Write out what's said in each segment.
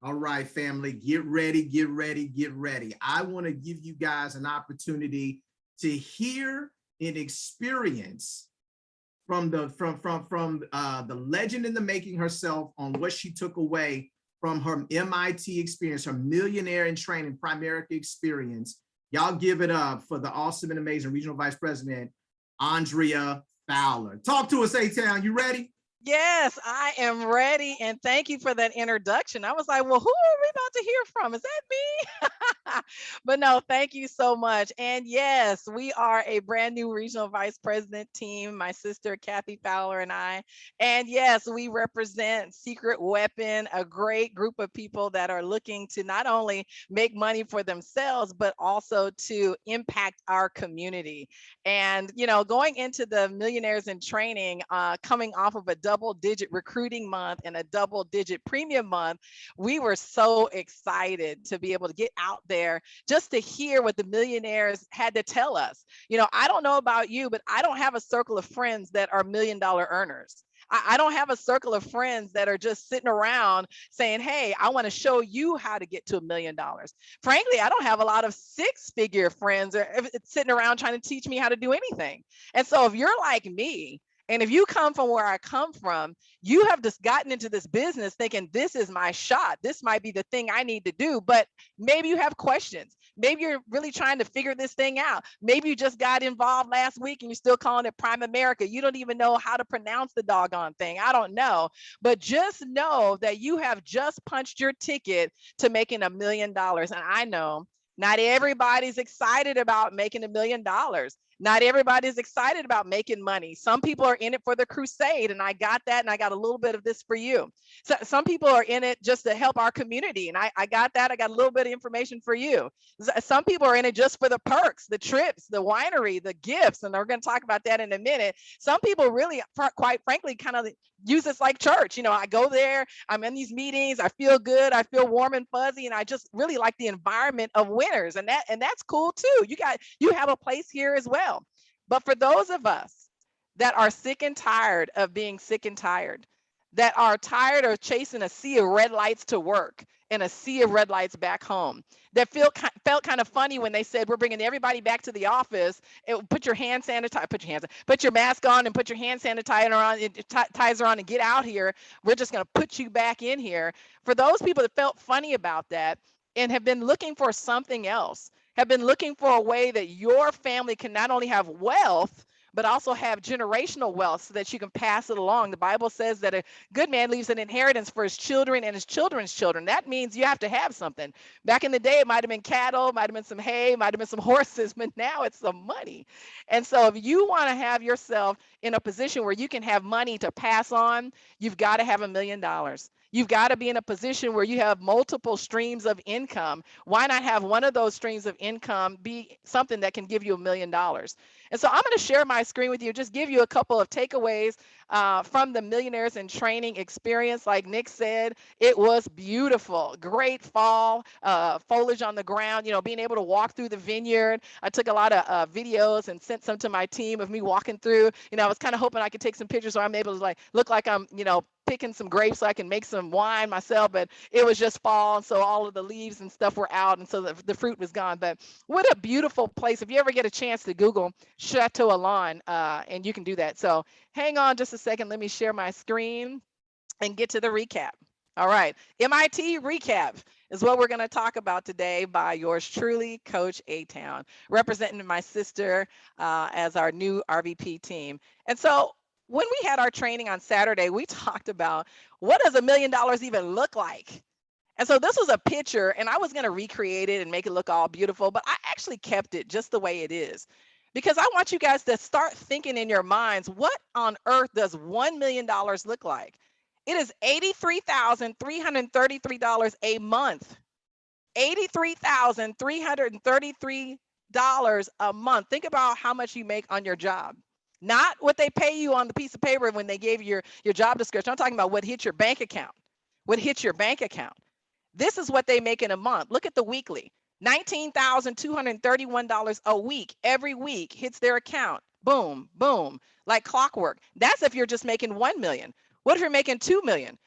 All right, family, get ready, get ready, get ready. I want to give you guys an opportunity to hear and experience from the legend in the making herself on what she took away from her MIT experience, her millionaire in training primary experience. Y'all give it up for the awesome and amazing regional vice president, Andrea Fowler. Talk to us, A-Town. You ready? Yes, I am ready. And thank you for that introduction. I was like, well, who are we about to hear from? Is that me? But no, thank you so much. And yes, we are a brand new regional vice president team, my sister, Kathy Fowler, and I. And yes, we represent Secret Weapon, a great group of people that are looking to not only make money for themselves, but also to impact our community. And, going into the Millionaires in Training, coming off of a double digit recruiting month and a double digit premium month, we were so excited to be able to get out there just to hear what the millionaires had to tell us. I don't know about you, but I don't have a circle of friends that are $1 million earners. I don't have a circle of friends that are just sitting around saying, hey, I want to show you how to get to $1 million. Frankly, I don't have a lot of six-figure friends sitting around trying to teach me how to do anything. And so if you're like me, and if you come from where I come from, you have just gotten into this business thinking this is my shot. This might be the thing I need to do, but maybe you have questions. Maybe you're really trying to figure this thing out. Maybe you just got involved last week and you're still calling it Prime America. You don't even know how to pronounce the doggone thing. I don't know. But just know that you have just punched your ticket to making $1 million. And I know not everybody's excited about making $1 million. Not everybody's excited about making money. Some people are in it for the crusade, and I got that, and I got a little bit of this for you. So some people are in it just to help our community, and I got that. I got a little bit of information for you. Some people are in it just for the perks, the trips, the winery, the gifts, and we're going to talk about that in a minute. Some people really, quite frankly, kind of use this like church. I go there, I'm in these meetings, I feel good, I feel warm and fuzzy, and I just really like the environment of winners, and that's cool too. You have a place here as well. But for those of us that are sick and tired of being sick and tired, that are tired of chasing a sea of red lights to work and a sea of red lights back home, that felt kind of funny when they said we're bringing everybody back to the office. Put your hand sanitizer, put your mask on, and put your hand sanitizer on, and get out here. We're just going to put you back in here. For those people that felt funny about that and have been looking for something else, have been looking for a way that your family can not only have wealth, but also have generational wealth so that you can pass it along. The Bible says that a good man leaves an inheritance for his children and his children's children. That means you have to have something. Back in the day, it might have been cattle, might have been some hay, might have been some horses, but now it's some money. And so if you want to have yourself in a position where you can have money to pass on, you've got to have $1 million. You've got to be in a position where you have multiple streams of income. Why not have one of those streams of income be something that can give you $1 million? And so I'm going to share my screen with you, just give you a couple of takeaways from the Millionaires in Training experience. Like Nick said, it was beautiful. Great fall, foliage on the ground, being able to walk through the vineyard. I took a lot of videos and sent some to my team of me walking through. I was kind of hoping I could take some pictures so I'm able to look like I'm, picking some grapes so I can make some wine myself, but it was just fall, and so all of the leaves and stuff were out, and so the fruit was gone. But what a beautiful place. If you ever get a chance to Google Chateau Alon, and you can do that. So hang on just a second. Let me share my screen and get to the recap. All right, MIT recap is what we're going to talk about today by yours truly, Coach A-Town, representing my sister as our new RVP team. And so when we had our training on Saturday, we talked about what does $1 million even look like? And so this was a picture, and I was going to recreate it and make it look all beautiful, but I actually kept it just the way it is because I want you guys to start thinking in your minds, what on earth does $1 million look like? It is $83,333 a month. $83,333 a month. Think about how much you make on your job. Not what they pay you on the piece of paper when they gave you your job description. I'm talking about what hits your bank account. What hits your bank account. This is what they make in a month. Look at the weekly. $19,231 a week. Every week hits their account. Boom, boom, like clockwork. That's if you're just making 1 million. What if you're making 2 million?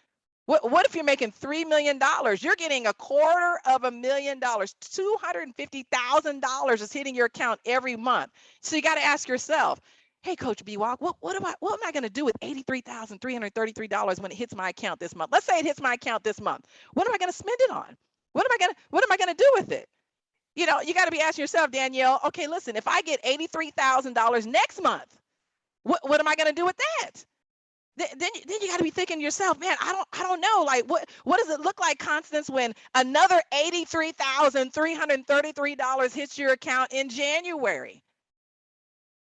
What if you're making $3 million? You're getting $250,000. $250,000 is hitting your account every month. So you got to ask yourself, hey, Coach B Walk, what am I going to do with $83,333 when it hits my account this month? Let's say it hits my account this month. What am I going to spend it on? What am I going to do with it? You know, you got to be asking yourself, Danielle, okay, listen, if I get $83,000 next month, what am I going to do with that? Then you got to be thinking to yourself, man, I don't know, like what does it look like, Constance, when another $83,333 hits your account in January?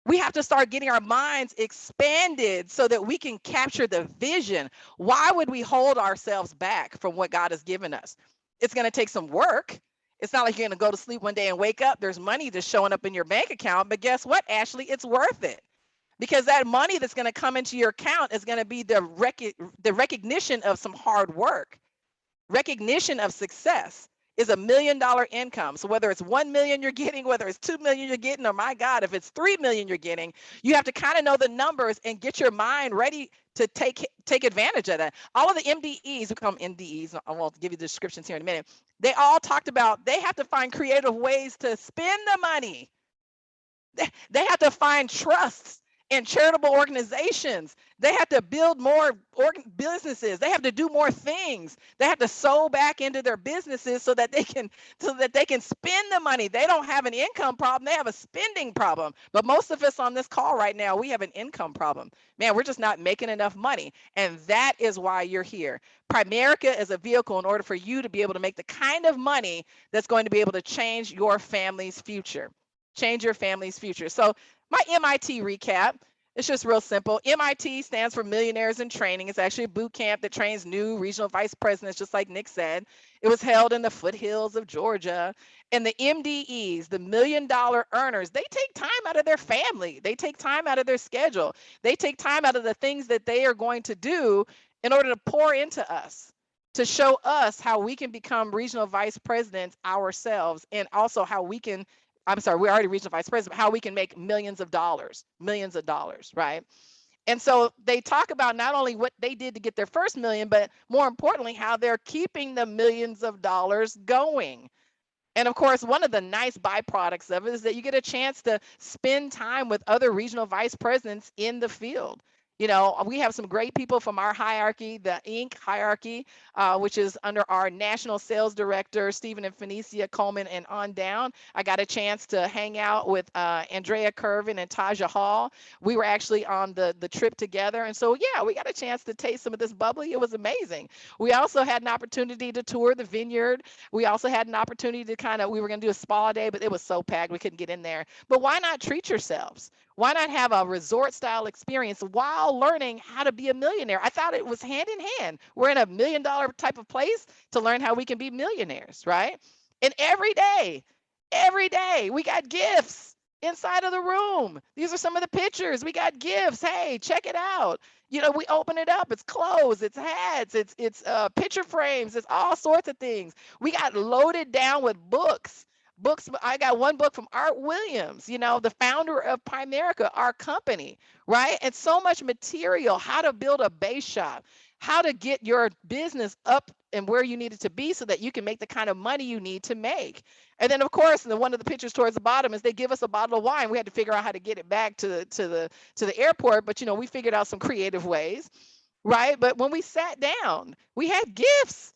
We have to start getting our minds expanded so that we can capture the vision. Why would we hold ourselves back from what God has given us? It's going to take some work. It's not like you're going to go to sleep one day and wake up, there's money just showing up in your bank account. But guess what, Ashley? It's worth it, because that money that's going to come into your account is going to be the recognition of some hard work. Recognition of success is $1 million income. So whether it's 1 million you're getting, whether it's 2 million you're getting, or my God, if it's 3 million you're getting, you have to kind of know the numbers and get your mind ready to take advantage of that. All of the MDEs who come MDEs, I won't give you the descriptions here in a minute. They all talked about they have to find creative ways to spend the money. They have to find trusts and charitable organizations. They have to build more businesses. They have to do more things. They have to sow back into their businesses so that they can spend the money. They don't have an income problem. They have a spending problem. But most of us on this call right now, we have an income problem. Man, we're just not making enough money. And that is why you're here. Primerica is a vehicle in order for you to be able to make the kind of money that's going to be able to change your family's future. Change your family's future. So my MIT recap, it's just real simple. MIT stands for Millionaires in Training. It's actually a boot camp that trains new regional vice presidents, just like Nick said. It was held in the foothills of Georgia. And the MDEs, the $1 million earners, they take time out of their family. They take time out of their schedule. They take time out of the things that they are going to do in order to pour into us, to show us how we can become regional vice presidents ourselves, and also how we can, I'm sorry, we're already regional vice president, how we can make millions of dollars, right? And so they talk about not only what they did to get their first million, but more importantly, how they're keeping the millions of dollars going. And of course, one of the nice byproducts of it is that you get a chance to spend time with other regional vice presidents in the field. You know, we have some great people from our hierarchy, the Inc. hierarchy, which is under our national sales director, Stephen and Phoenicia Coleman, and on down. I got a chance to hang out with Andrea Curvin and Taja Hall. We were actually on the trip together. And so, yeah, we got a chance to taste some of this bubbly. It was amazing. We also had an opportunity to tour the vineyard. We also had an opportunity to we were going to do a spa day, but it was so packed we couldn't get in there. But why not treat yourselves? Why not have a resort style experience while learning how to be a millionaire? I thought it was hand in hand. We're in a $1 million type of place to learn how we can be millionaires, right? And every day we got gifts inside of the room. These are some of the pictures. We got gifts. Hey, check it out. You know, we open it up. It's clothes, it's hats, it's picture frames, it's all sorts of things. We got loaded down with books. I got one book from Art Williams, you know, the founder of Primerica, our company, right? And so much material, how to build a base shop, how to get your business up and where you need it to be so that you can make the kind of money you need to make. And then, of course, one of the pictures towards the bottom is they give us a bottle of wine. We had to figure out how to get it back to the airport, but you know, we figured out some creative ways, right? But when we sat down, we had gifts.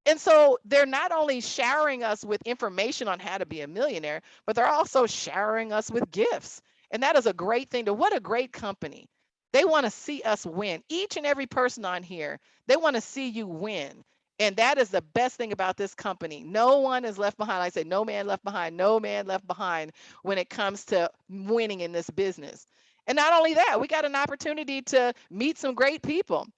And so they're not only showering us with information on how to be a millionaire, but they're also showering us with gifts. And that is a great thing. What a great company. They want to see us win. Each and every person on here, they want to see you win. And that is the best thing about this company. No one is left behind. I say, no man left behind, no man left behind when it comes to winning in this business. And not only that, we got an opportunity to meet some great people.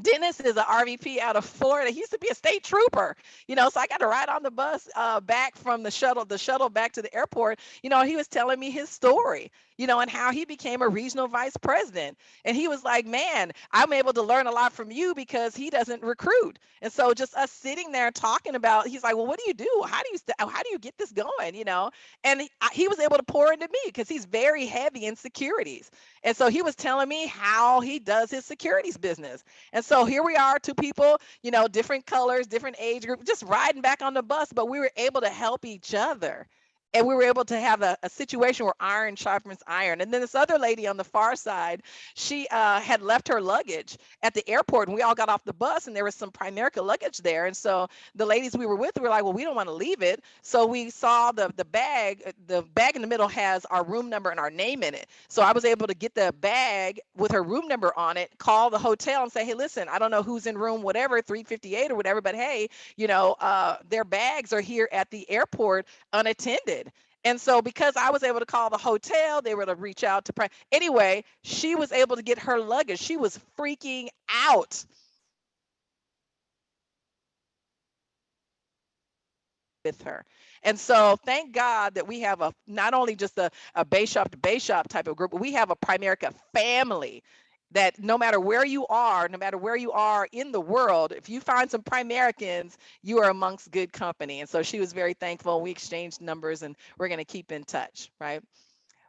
Dennis is an RVP out of Florida. He used to be a state trooper, you know, so I got to ride on the bus back from the shuttle back to the airport. You know, he was telling me his story, you know, and how he became a regional vice president. And he was like, man, I'm able to learn a lot from you because he doesn't recruit. And so just us sitting there talking about, he's like, well, what do you do? How do you get this going? You know, and he was able to pour into me because he's very heavy in securities. And so he was telling me how he does his securities business. And And so here we are, two people, you know, different colors, different age group, just riding back on the bus, but we were able to help each other. And we were able to have a situation where iron sharpens iron. And then this other lady on the far side, she had left her luggage at the airport, and we all got off the bus, and there was some Primerica luggage there. And so the ladies we were with were like, well, we don't want to leave it. So we saw the bag in the middle has our room number and our name in it. So I was able to get the bag with her room number on it, call the hotel and say, hey, listen, I don't know who's in room whatever, 358 or whatever, but hey, you know, their bags are here at the airport unattended. And so because I was able to call the hotel, they were able to reach out to anyway, she was able to get her luggage. She was freaking out with her. And so thank God that we have a not only just a base shop to base shop type of group, but we have a Primerica family that no matter where you are, no matter where you are in the world, if you find some Primericans, you are amongst good company. And so she was very thankful. We exchanged numbers and we're going to keep in touch, right?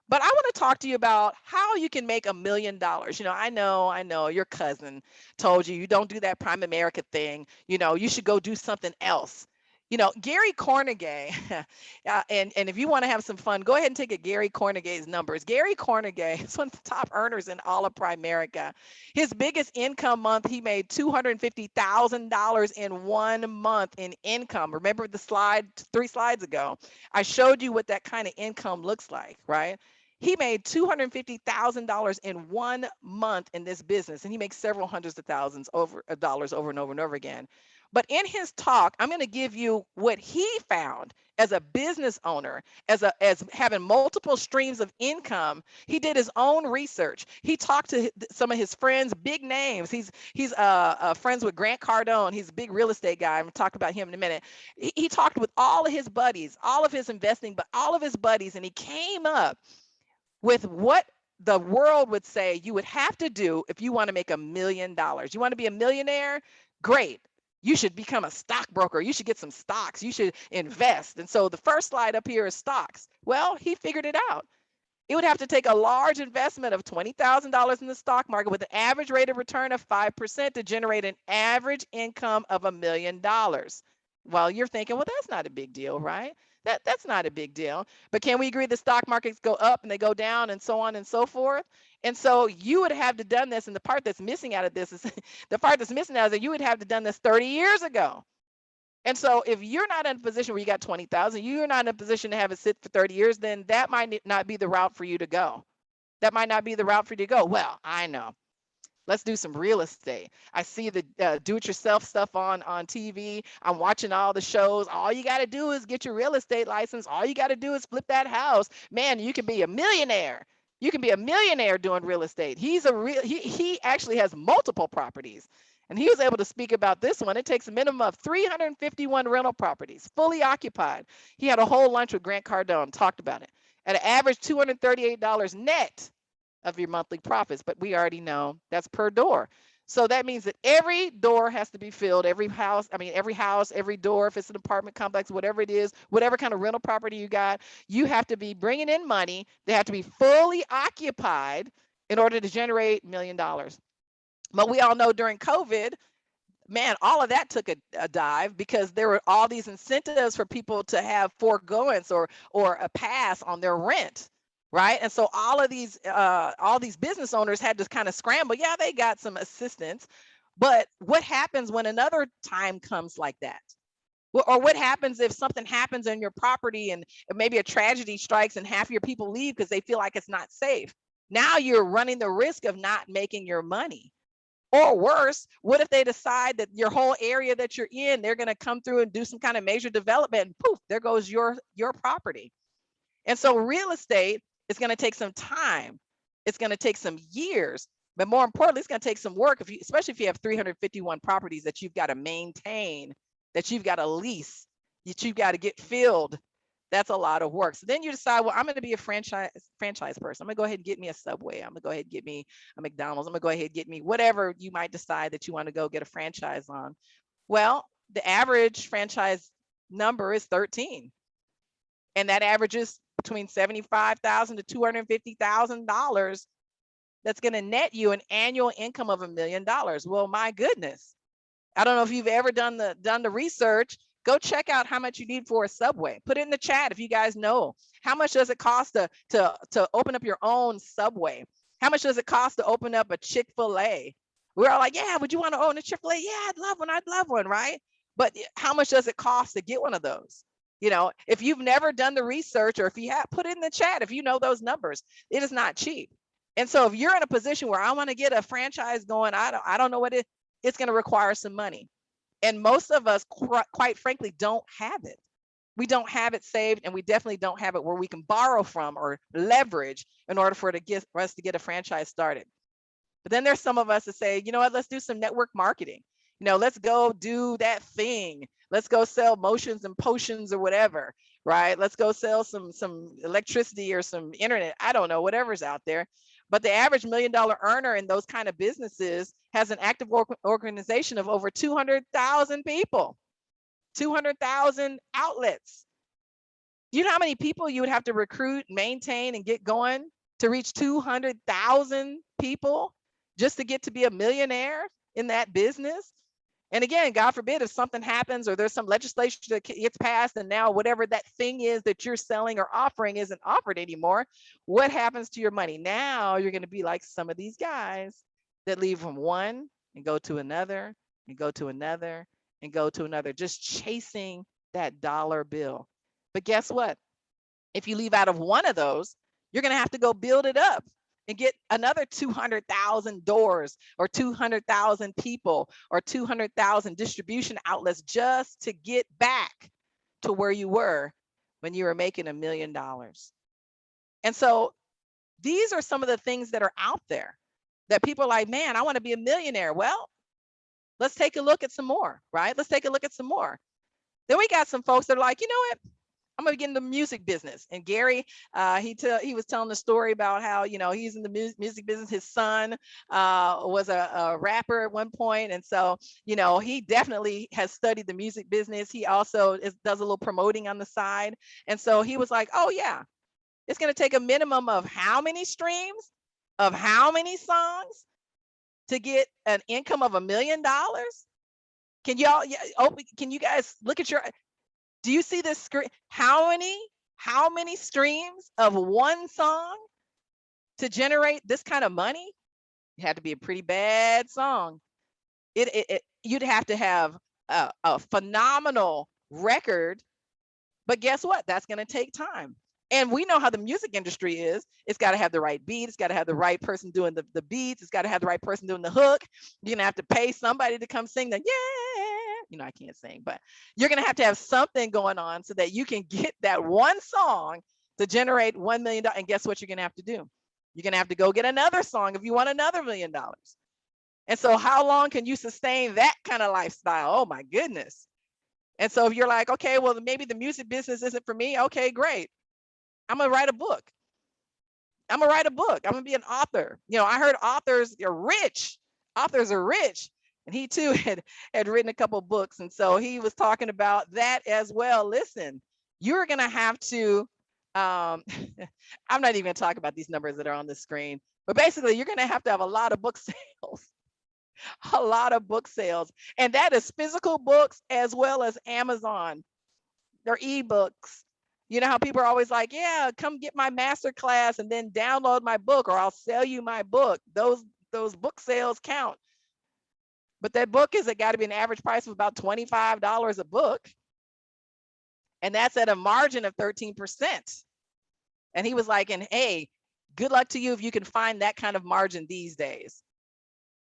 But I want to talk to you about how you can make $1 million. You know, I know your cousin told you don't do that Prime America thing. You know, you should go do something else. You know, Gary Cornegay, and if you want to have some fun, go ahead and take a Gary Cornegay's numbers. Gary Cornegay is one of the top earners in all of Primerica. His biggest income month, he made $250,000 in 1 month in income. Remember the slide 3 slides ago? I showed you what that kind of income looks like, right? He made $250,000 in 1 month in this business, and he makes several hundreds of thousands of dollars over and over and over again. But in his talk, I'm going to give you what he found as a business owner, as having multiple streams of income. He did his own research. He talked to some of his friends, big names. He's friends with Grant Cardone. He's a big real estate guy. I'm going to talk about him in a minute. He talked with all of his buddies, all of his investing, but all of his buddies, and he came up with what the world would say you would have to do if you want to make $1 million. You want to be a millionaire? Great. You should become a stockbroker. You should get some stocks. You should invest. And so the first slide up here is stocks. Well, he figured it out. It would have to take a large investment of $20,000 in the stock market with an average rate of return of 5% to generate an average income of $1 million. Well, you're thinking, well, that's not a big deal, right? That's not a big deal. But can we agree the stock markets go up and they go down and so on and so forth? And so you would have to done this, and the part that's missing out of this is the part that's missing out is that you would have to done this 30 years ago. And so if you're not in a position where you got 20,000, you're not in a position to have it sit for 30 years, then that might not be the route for you to go. That might not be the route for you to go. Well, I know. Let's do some real estate. I see the do-it-yourself stuff on TV. I'm watching all the shows. All you got to do is get your real estate license. All you got to do is flip that house. Man, you can be a millionaire. You can be a millionaire doing real estate. He actually has multiple properties. And he was able to speak about this one. It takes a minimum of 351 rental properties, fully occupied. He had a whole lunch with Grant Cardone, talked about it. At an average $238 net of your monthly profits, but we already know that's per door. So that means that every door has to be filled, every house, every door, if it's an apartment complex, whatever it is, whatever kind of rental property you got, you have to be bringing in money. They have to be fully occupied in order to generate $1 million. But we all know during COVID, man, all of that took a dive because there were all these incentives for people to have foregoings or a pass on their rent. Right. And so all these business owners had to kind of scramble. Yeah, they got some assistance. But what happens when another time comes like that? Or what happens if something happens in your property and maybe a tragedy strikes and half your people leave because they feel like it's not safe? Now you're running the risk of not making your money. Or worse, what if they decide that your whole area that you're in, they're going to come through and do some kind of major development and poof, there goes your property. And so real estate is going to take some time. It's going to take some years, but more importantly, it's going to take some work, especially if you have 351 properties that you've got to maintain, that you've got to lease, that you've got to get filled. That's a lot of work. So then you decide, well, I'm going to be a franchise person. I'm going to go ahead and get me a Subway. I'm going to go ahead and get me a McDonald's. I'm going to go ahead and get me whatever you might decide that you want to go get a franchise on. Well, the average franchise number is 13. And that averages between $75,000 to $250,000 that's going to net you an annual income of $1 million. Well, my goodness. I don't know if you've ever done the research. Go check out how much you need for a Subway. Put it in the chat if you guys know. How much does it cost to open up your own Subway? How much does it cost to open up a Chick-fil-A? We're all like, yeah, would you want to own a Chick-fil-A? Yeah, I'd love one, right? But how much does it cost to get one of those? You know, if you've never done the research, or if you have, put it in the chat if you know those numbers. It is not cheap. And so if you're in a position where I want to get a franchise going, I don't know what it's going to require some money. And most of us, quite frankly, don't have it. We don't have it saved, and we definitely don't have it where we can borrow from or leverage in order for us to get a franchise started. But then there's some of us that say, you know what, let's do some network marketing. You know, let's go do that thing. Let's go sell motions and potions or whatever, right? Let's go sell some electricity or some internet. I don't know, whatever's out there. But the average $1 million earner in those kind of businesses has an active organization of over 200,000 people, 200,000 outlets. Do you know how many people you would have to recruit, maintain, and get going to reach 200,000 people just to get to be a millionaire in that business? And again, God forbid if something happens or there's some legislation that gets passed and now whatever that thing is that you're selling or offering isn't offered anymore, what happens to your money? Now you're going to be like some of these guys that leave from one and go to another and go to another and go to another, just chasing that dollar bill. But guess what? If you leave out of one of those, you're going to have to go build it up and get another 200,000 doors or 200,000 people or 200,000 distribution outlets just to get back to where you were when you were making $1 million. And so these are some of the things that are out there that people are like, man, I want to be a millionaire. Well, let's take a look at some more, right? Let's take a look at some more. Then we got some folks that are like, you know what? I'm gonna get in the music business. And Gary, he was telling the story about how, you know, he's in the music business. His son was a rapper at one point, and so, you know, he definitely has studied the music business. He also does a little promoting on the side, and so he was like, oh yeah, it's gonna take a minimum of how many streams of how many songs to get an income of $1 million. Can y'all, can you guys look at your? Do you see this screen? How many streams of one song to generate this kind of money? It had to be a pretty bad song. You'd have to have a phenomenal record, but guess what? That's going to take time. And we know how the music industry is. It's got to have the right beat. It's got to have the right person doing the beats. It's got to have the right person doing the hook. You're going to have to pay somebody to come sing the yeah. You know, I can't sing, but you're going to have something going on so that you can get that one song to generate $1 million. And guess what you're going to have to do? You're going to have to go get another song if you want another $1 million. And so how long can you sustain that kind of lifestyle? Oh my goodness. And so if you're like, okay, well, maybe the music business isn't for me. Okay, great. I'm going to write a book. I'm going to be an author. You know, I heard authors are rich. Authors are rich. And he too had written a couple of books. And so he was talking about that as well. Listen, you're going to have to, I'm not even going to talk about these numbers that are on the screen, but basically you're going to have a lot of book sales, a lot of book sales. And that is physical books as well as Amazon or ebooks. You know how people are always like, yeah, come get my master class and then download my book, or I'll sell you my book. Those book sales count. But that book is got to be an average price of about $25 a book. And that's at a margin of 13%. And he was like, and hey, good luck to you if you can find that kind of margin these days.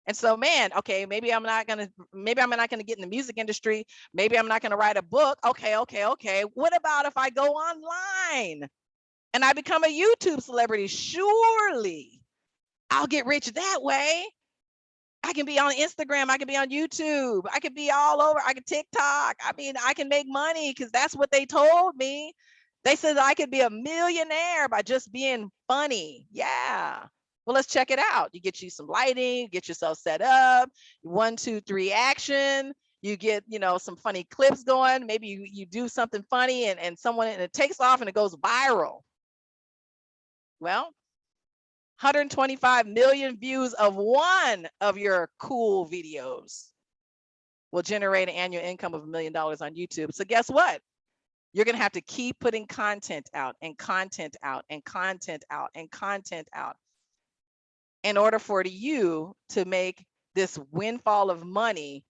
And so, man, okay, maybe I'm not gonna get in the music industry. Maybe I'm not gonna write a book. Okay. What about if I go online and I become a YouTube celebrity? Surely I'll get rich that way. I can be on Instagram. I can be on YouTube. I can be all over. I can TikTok. I mean, I can make money because that's what they told me. They said I could be a millionaire by just being funny. Yeah. Well, let's check it out. You get you some lighting, get yourself set up, 1, 2, 3 action. You get, you know, some funny clips going. Maybe you do something funny and it takes off and it goes viral. Well, 125 million views of one of your cool videos will generate an annual income of $1 million on YouTube. So guess what? You're going to have to keep putting content out and content out and content out and content out in order for you to make this windfall of money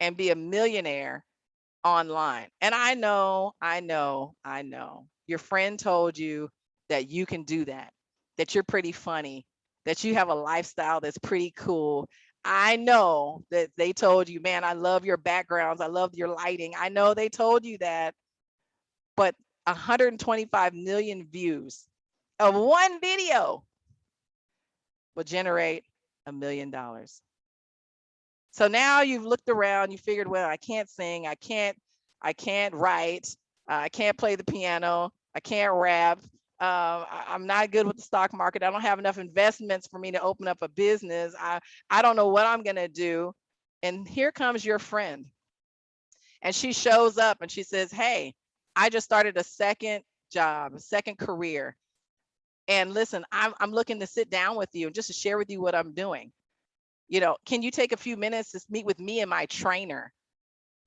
and be a millionaire online. And I know, your friend told you that you can do that you're pretty funny, that you have a lifestyle that's pretty cool. I know that they told you, man, I love your backgrounds. I love your lighting. I know they told you that, but 125 million views of one video will generate $1 million. So now you've looked around, you figured, well, I can't sing, I can't write, I can't play the piano, I can't rap, I'm not good with the stock market, I don't have enough investments for me to open up a business, I don't know what I'm gonna do. And here comes your friend. And she shows up and she says, hey, I just started a second job, a second career. And listen, I'm looking to sit down with you and just to share with you what I'm doing. Can you take a few minutes to meet with me and my trainer?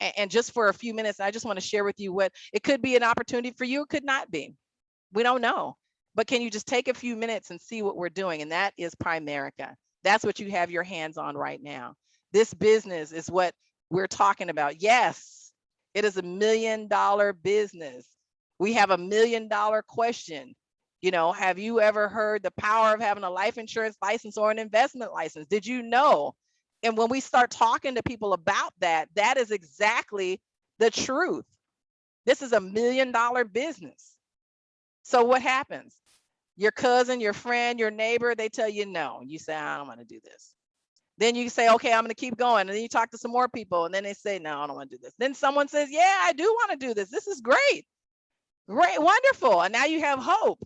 And just for a few minutes, I just want to share with you what it could be an opportunity for you. It could not be. We don't know. But can you just take a few minutes and see what we're doing? And that is Primerica. That's what you have your hands on right now. This business is what we're talking about. Yes, it is $1 million business. We have $1 million question. Have you ever heard the power of having a life insurance license or an investment license? Did you know? And when we start talking to people about that, that is exactly the truth. This is $1 million business. So what happens? Your cousin, your friend, your neighbor, they tell you no. You say, I don't want to do this. Then you say, okay, I'm going to keep going. And then you talk to some more people and then they say, no, I don't want to do this. Then someone says, yeah, I do want to do this. This is great. Great, wonderful. And now you have hope.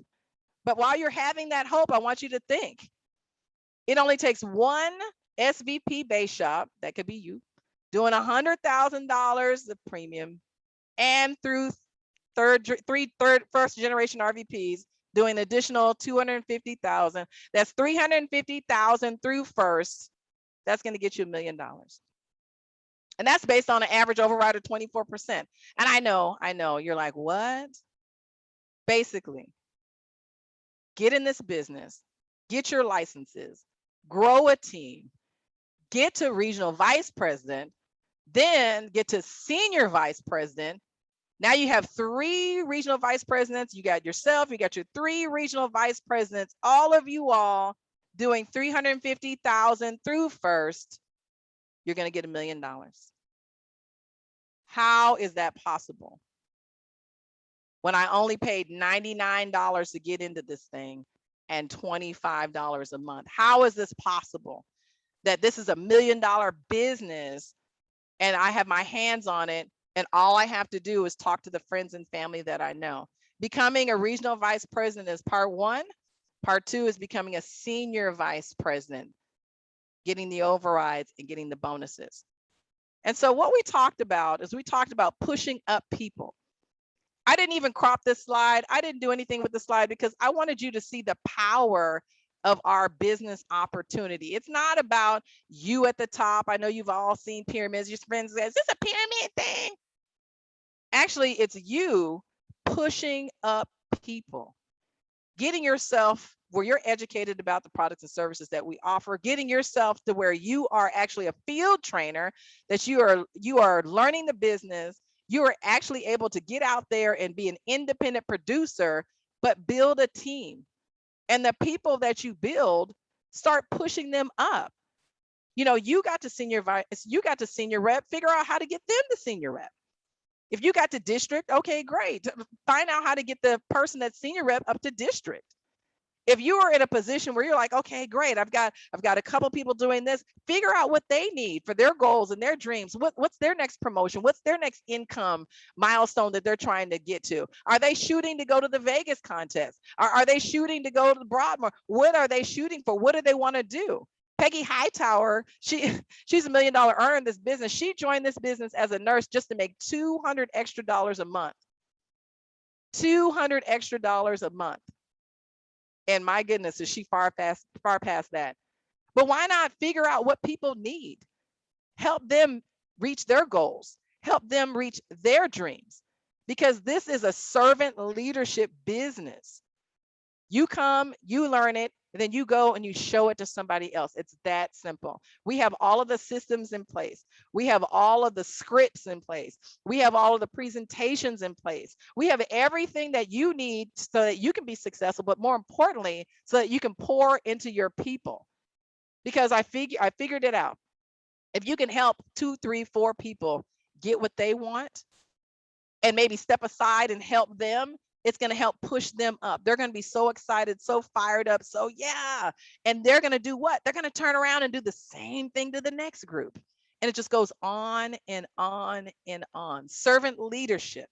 But while you're having that hope, I want you to think. It only takes one SVP base shop, that could be you, doing $100,000 of premium, and through first generation RVPs doing additional 250,000. That's 350,000 through first. That's going to get you $1 million. And that's based on an average override of 24%. And I know, you're like, what? Basically, get in this business, get your licenses, grow a team, get to regional vice president, then get to senior vice president. Now you have 3 regional vice presidents. You got yourself, you got your 3 regional vice presidents, all of you all doing 350,000 through first. You're going to get $1 million. How is that possible? When I only paid $99 to get into this thing and $25 a month. How is this possible? That this is $1 million business and I have my hands on it and all I have to do is talk to the friends and family that I know. Becoming a regional vice president is part 1. Part 2 is becoming a senior vice president, getting the overrides and getting the bonuses. And so what we talked about is we talked about pushing up people. I didn't even crop this slide. I didn't do anything with the slide because I wanted you to see the power of our business opportunity. It's not about you at the top. I know you've all seen pyramids. Your friends say, is this a pyramid thing? Actually, it's you pushing up people, getting yourself where you're educated about the products and services that we offer, getting yourself to where you are actually a field trainer, that you are learning the business. You are actually able to get out there and be an independent producer, but build a team. And the people that you build, start pushing them up. You got to senior vice, you got to senior rep, figure out how to get them to senior rep. If you got to district, okay, great. Find out how to get the person that's senior rep up to district. If you are in a position where you're like, okay, great, I've got a couple people doing this, figure out what they need for their goals and their dreams. What's their next promotion? What's their next income milestone that they're trying to get to? Are they shooting to go to the Vegas contest? Are they shooting to go to Broadmoor? What are they shooting for? What do they want to do? Peggy Hightower, she's $1 million earner in this business. She joined this business as a nurse just to make $200 extra a month. $200 extra a month. And my goodness, is she far past that. But why not figure out what people need? Help them reach their goals, help them reach their dreams, because this is a servant leadership business. You come, you learn it, and then you go and you show it to somebody else. It's that simple. We have all of the systems in place. We have all of the scripts in place. We have all of the presentations in place. We have everything that you need so that you can be successful, but more importantly, so that you can pour into your people. Because I figured it out. If you can help 2, 3, 4 people get what they want and maybe step aside and help them, it's going to help push them up. They're going to be so excited, so fired up. So yeah. And they're going to do what? They're going to turn around and do the same thing to the next group. And it just goes on and on and on. Servant leadership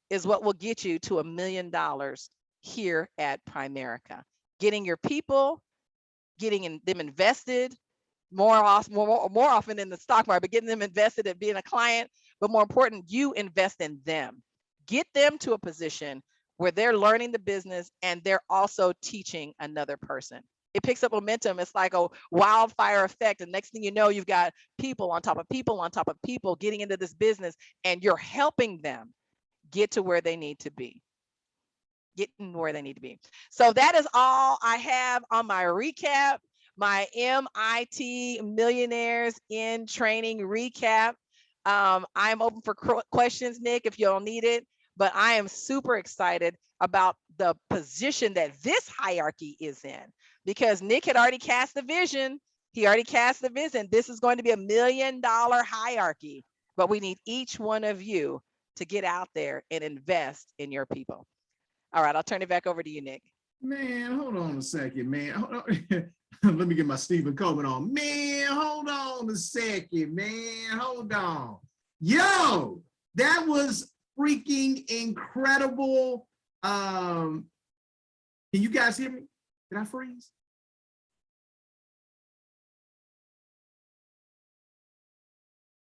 is what will get you to $1 million here at Primerica. Getting your people, getting them invested, more often in the stock market, but getting them invested at being a client, but more important, you invest in them. Get them to a position where they're learning the business and they're also teaching another person. It picks up momentum. It's like a wildfire effect. And next thing you know, you've got people on top of people on top of people getting into this business, and you're helping them get to where they need to be. Getting where they need to be. So that is all I have on my recap, my MIT Millionaires in Training recap. I'm open for questions, Nick, if you'll need it, but I am super excited about the position that this hierarchy is in, because Nick had already cast the vision. He already cast the vision. This is going to be $1 million hierarchy, but we need each one of you to get out there and invest in your people. All right, I'll turn it back over to you, Nick. Man, hold on a second, man. Hold on. Let me get my Stephen Coleman on. Man, hold on a second, man. Hold on. Yo, that was freaking incredible. Can you guys hear me? Did I freeze?